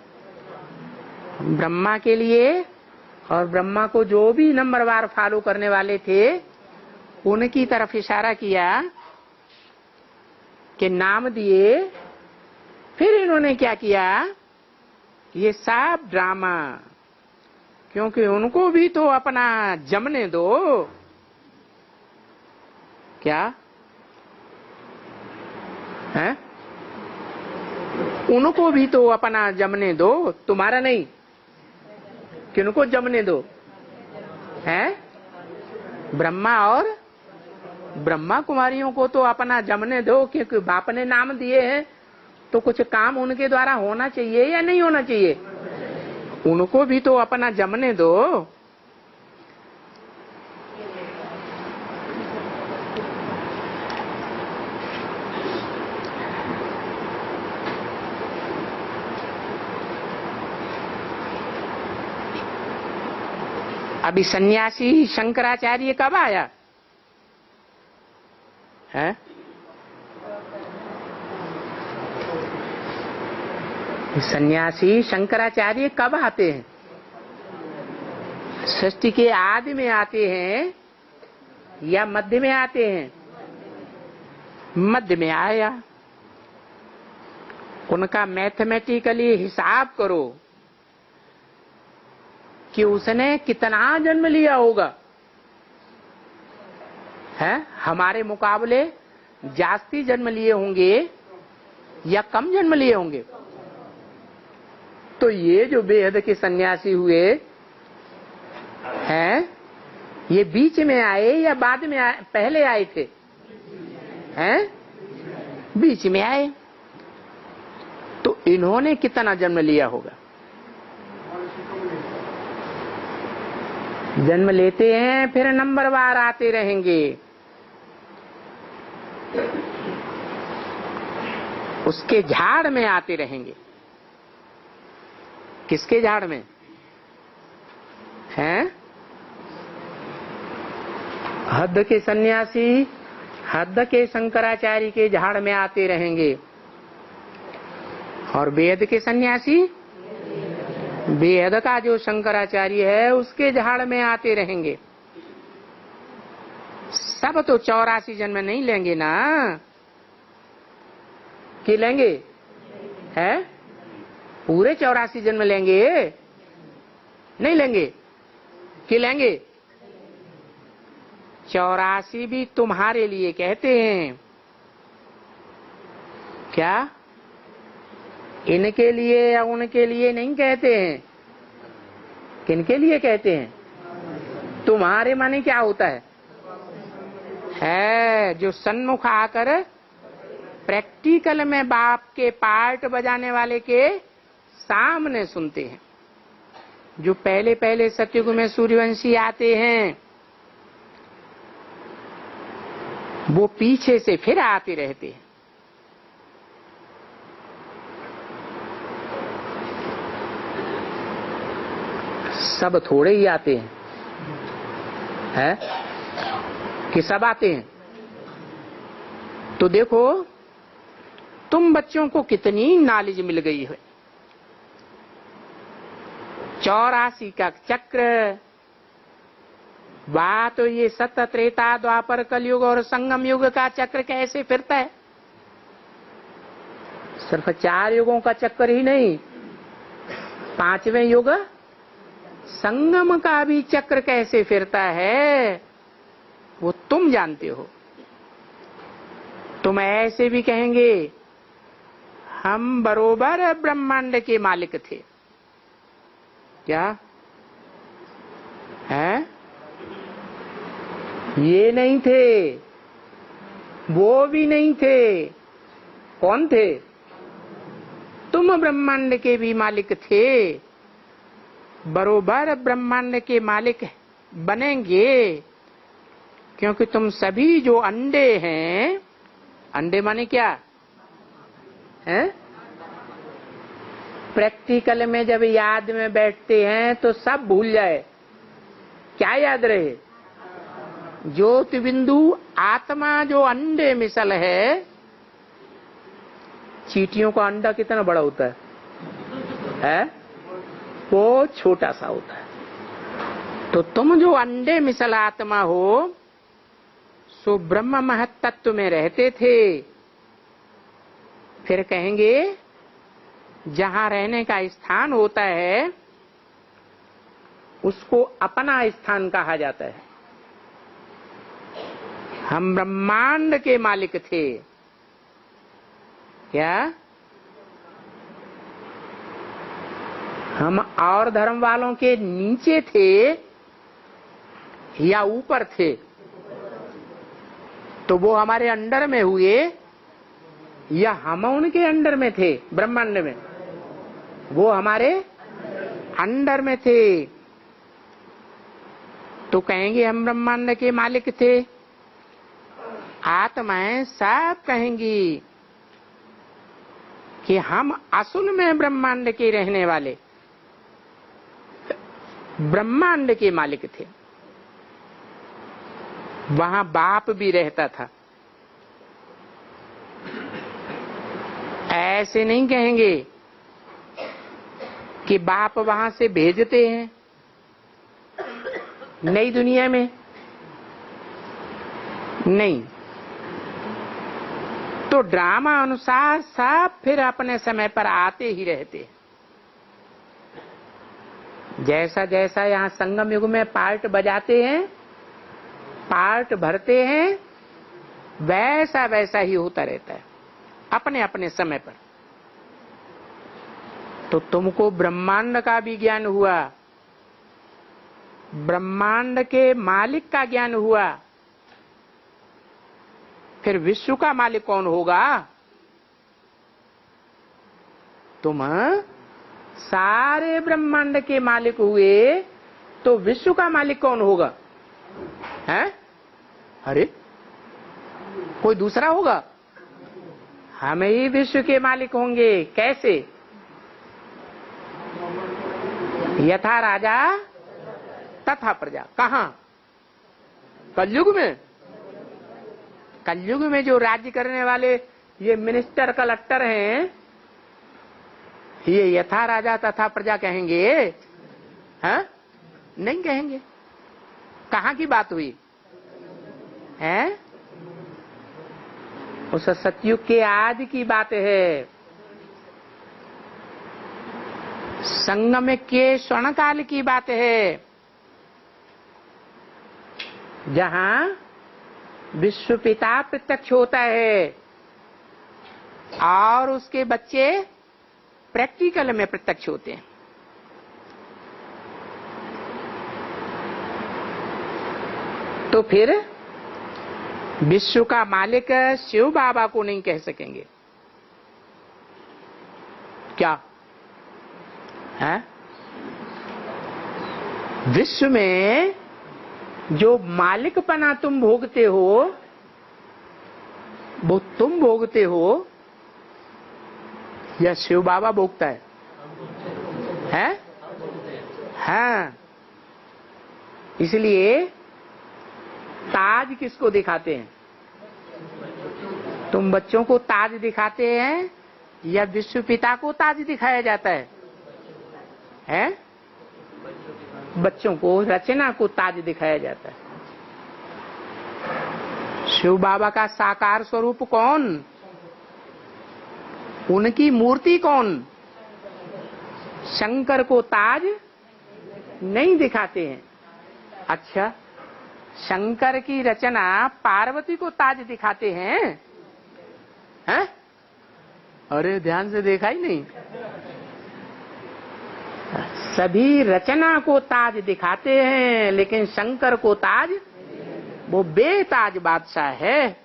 ब्रह्मा के लिए, और ब्रह्मा को जो भी नंबरवार फॉलो करने वाले थे उनकी तरफ इशारा किया कि नाम दिए। फिर इन्होंने क्या किया? ये सब ड्रामा, क्योंकि उनको भी तो अपना जमने दो। क्या है? उनको भी तो अपना जमने दो, तुम्हारा नहीं। किनको जमने दो? हैं? ब्रह्मा और ब्रह्मा कुमारियों को तो अपना जमने दो, क्योंकि बाप ने नाम दिए हैं तो कुछ काम उनके द्वारा होना चाहिए या नहीं होना चाहिए? उनको भी तो अपना जमने दो। अभी सन्यासी शंकराचार्य कब आया है? सन्यासी शंकराचार्य कब आते हैं? सृष्टि के आदि में आते हैं या मध्य में आते हैं? मध्य में आया। उनका मैथमेटिकली हिसाब करो कि उसने कितना जन्म लिया होगा, है? हमारे मुकाबले जास्ती जन्म लिए होंगे या कम जन्म लिए होंगे? तो ये जो बेहद के सन्यासी हुए हैं, ये बीच में आए या बाद में आए? पहले आए थे? हैं? बीच में आए। तो इन्होंने कितना जन्म लिया होगा? जन्म लेते हैं फिर नंबरवार आते रहेंगे। उसके झाड़ में आते रहेंगे। किसके झाड़ में? हैं? हद के सन्यासी हद के शंकराचार्य के झाड़ में आते रहेंगे, और वेद के सन्यासी वेद का जो शंकराचार्य है उसके झाड़ में आते रहेंगे। सब तो 84 जन्म नहीं लेंगे ना, कि लेंगे? है? पूरे 84 जन्म लेंगे? नहीं लेंगे। कि लेंगे? 84 भी तुम्हारे लिए कहते हैं क्या? इनके लिए या उनके लिए नहीं कहते हैं। किनके लिए कहते हैं? तुम्हारे माने क्या होता है जो सन्मुख आकर प्रैक्टिकल में बाप के पार्ट बजाने वाले के सामने सुनते हैं। जो पहले पहले सतयुग में सूर्यवंशी आते हैं, वो पीछे से फिर आते रहते हैं। सब थोड़े ही आते हैं, है? कि सब आते हैं? तो देखो तुम बच्चों को कितनी नॉलेज मिल गई है। 84 का चक्र, वाह! तो ये सत्य त्रेता द्वापर कलयुग और संगम युग का चक्र कैसे फिरता है? सिर्फ 4 युगों का चक्कर ही नहीं, 5वें युग संगम का भी चक्र कैसे फिरता है वो तुम जानते हो। तुम ऐसे भी कहेंगे हम बरोबर ब्रह्मांड के मालिक थे। क्या है? ये नहीं थे, वो भी नहीं थे। कौन थे? तुम ब्रह्मांड के भी मालिक थे, बरोबर ब्रह्मांड के मालिक बनेंगे, क्योंकि तुम सभी जो अंडे हैं, अंडे माने क्या है? प्रैक्टिकल में जब याद में बैठते हैं तो सब भूल जाए। क्या याद रहे? ज्योति बिंदु आत्मा जो अंडे मिसल है। चींटियों का अंडा कितना बड़ा होता है? वो छोटा सा होता है। तो तुम जो अंडे मिसल आत्मा हो, सो ब्रह्म महत्त्व में रहते थे। फिर कहेंगे जहां रहने का स्थान होता है उसको अपना स्थान कहा जाता है। हम ब्रह्मांड के मालिक थे। क्या? हम और धर्म वालों के नीचे थे या ऊपर थे? तो वो हमारे अंडर में हुए या हम उनके अंडर में थे? ब्रह्मांड में वो हमारे अंडर में थे, तो कहेंगे हम ब्रह्मांड के मालिक थे। आत्माएं सब कहेंगी कि हम असल में ब्रह्मांड के रहने वाले, ब्रह्मांड के मालिक थे। वहां बाप भी रहता था। ऐसे नहीं कहेंगे कि बाप वहां से भेजते हैं नई दुनिया में, नहीं। तो ड्रामा अनुसार सब फिर अपने समय पर आते ही रहते हैं। जैसा जैसा यहाँ संगम युग में पार्ट बजाते हैं, पार्ट भरते हैं, वैसा वैसा ही होता रहता है अपने अपने समय पर। तो तुमको ब्रह्मांड का भी ज्ञान हुआ, ब्रह्मांड के मालिक का ज्ञान हुआ, फिर विश्व का मालिक कौन होगा? तुम सारे ब्रह्मांड के मालिक हुए, तो विश्व का मालिक कौन होगा? हैं? अरे कोई दूसरा होगा? हम ही विश्व के मालिक होंगे। कैसे? यथा राजा तथा प्रजा। कहां? कलयुग में। कलयुग में जो राज्य करने वाले ये मिनिस्टर कलेक्टर हैं, ये यथा राजा तथा प्रजा कहेंगे? हैं? नहीं कहेंगे। कहां की बात हुई है? उस सतयुग के आदि की बात है, संगम के स्वर्ण काल की बात है, जहां विश्व पिता प्रत्यक्ष होता है और उसके बच्चे प्रैक्टिकल में प्रत्यक्ष होते हैं। तो फिर विश्व का मालिक शिव बाबा को नहीं कह सकेंगे क्या है? विश्व में जो मालिकपना तुम भोगते हो, वो तुम भोगते हो या शिव बाबा भोगता है? हैं? हाँ। इसलिए ताज किसको दिखाते हैं? तुम बच्चों को ताज दिखाते हैं या विश्व पिता को ताज दिखाया जाता है? हैं? बच्चों को, रचना को ताज दिखाया जाता है। शिव बाबा का साकार स्वरूप कौन? उनकी मूर्ति कौन? शंकर को ताज नहीं दिखाते हैं। अच्छा, शंकर की रचना पार्वती को ताज दिखाते हैं? हैं? अरे ध्यान से देखा ही नहीं। सभी रचना को ताज दिखाते हैं, लेकिन शंकर को ताज, वो बेताज बादशाह है।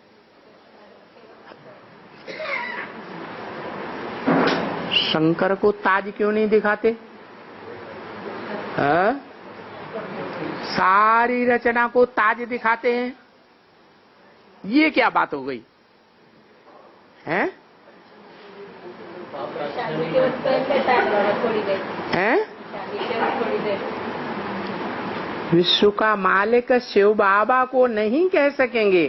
शंकर को ताज क्यों नहीं दिखाते? सारी रचना को ताज दिखाते हैं। ये क्या बात हो गई है? हैं? विश्व का मालिक शिव बाबा को नहीं कह सकेंगे।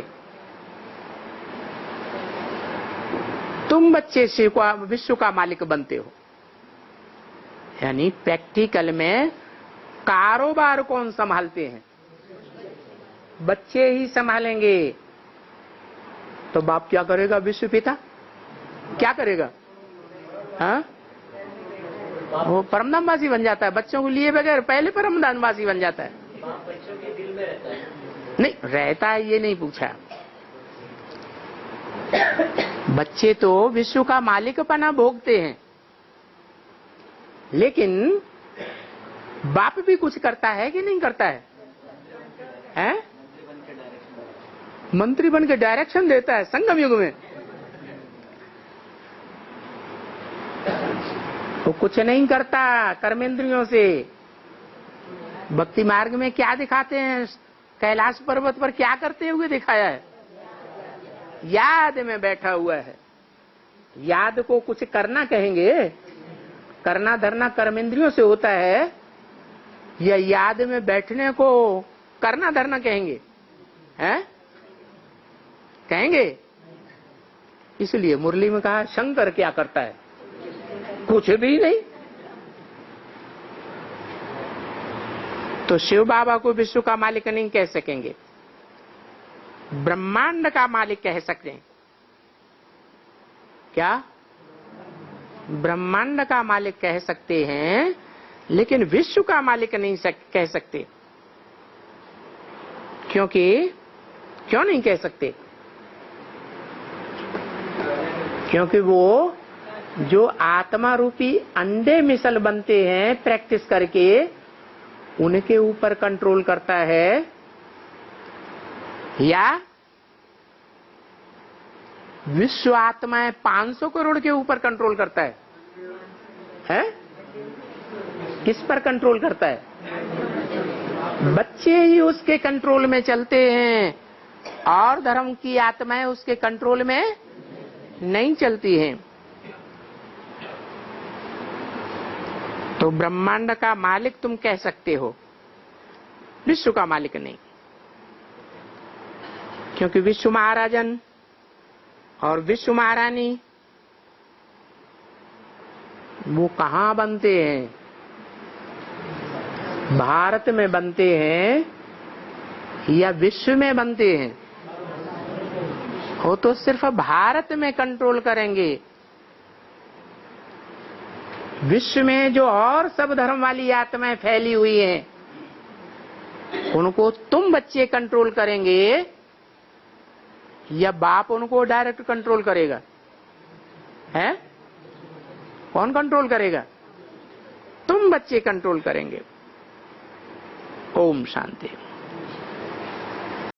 तुम बच्चे शिव का, विश्व का मालिक बनते हो। यानी प्रैक्टिकल में कारोबार कौन संभालते हैं? बच्चे ही संभालेंगे। तो बाप क्या करेगा? विश्व पिता क्या करेगा? हाँ, वो परमधामवासी बन जाता है। बच्चों को लिए बगैर पहले परमधामवासी बन जाता है। बच्चों के दिल में रहता है। नहीं रहता है, ये नहीं पूछा। बच्चे तो विश्व का मालिकपना भोगते हैं, लेकिन बाप भी कुछ करता है कि नहीं करता है? हैं? मंत्री बन के डायरेक्शन देता है संगम युग में। वो कुछ नहीं करता कर्मेंद्रियों से। भक्ति मार्ग में क्या दिखाते हैं? कैलाश पर्वत पर क्या करते हुए दिखाया है? याद में बैठा हुआ है। याद को कुछ करना कहेंगे? करना धरना कर्मेंद्रियों से होता है, या याद में बैठने को करना धरना कहेंगे? हैं? कहेंगे? इसलिए मुरली में कहा शंकर क्या करता है? कुछ भी नहीं। तो शिव बाबा को विश्व का मालिक नहीं कह सकेंगे, ब्रह्मांड का मालिक कह सकते हैं। क्या? ब्रह्मांड का मालिक कह सकते हैं, लेकिन विश्व का मालिक नहीं कह सकते। क्योंकि क्यों नहीं कह सकते? क्योंकि वो जो आत्मा रूपी अंडे मिसल बनते हैं प्रैक्टिस करके, उनके ऊपर कंट्रोल करता है, या विश्व आत्माएं 500 करोड़ के ऊपर कंट्रोल करता है? हैं? किस पर कंट्रोल करता है? बच्चे ही उसके कंट्रोल में चलते हैं, और धर्म की आत्माएं उसके कंट्रोल में नहीं चलती हैं। तो ब्रह्मांड का मालिक तुम कह सकते हो, विश्व का मालिक नहीं। क्योंकि विश्व महाराजन और विश्व महारानी वो कहां बनते हैं? भारत में बनते हैं या विश्व में बनते हैं? वो तो सिर्फ भारत में कंट्रोल करेंगे। विश्व में जो और सब धर्म वाली आत्माएं फैली हुई हैं, उनको तुम बच्चे कंट्रोल करेंगे या बाप उनको डायरेक्ट कंट्रोल करेगा? है? कौन कंट्रोल करेगा? तुम बच्चे कंट्रोल करेंगे। ओम शांति।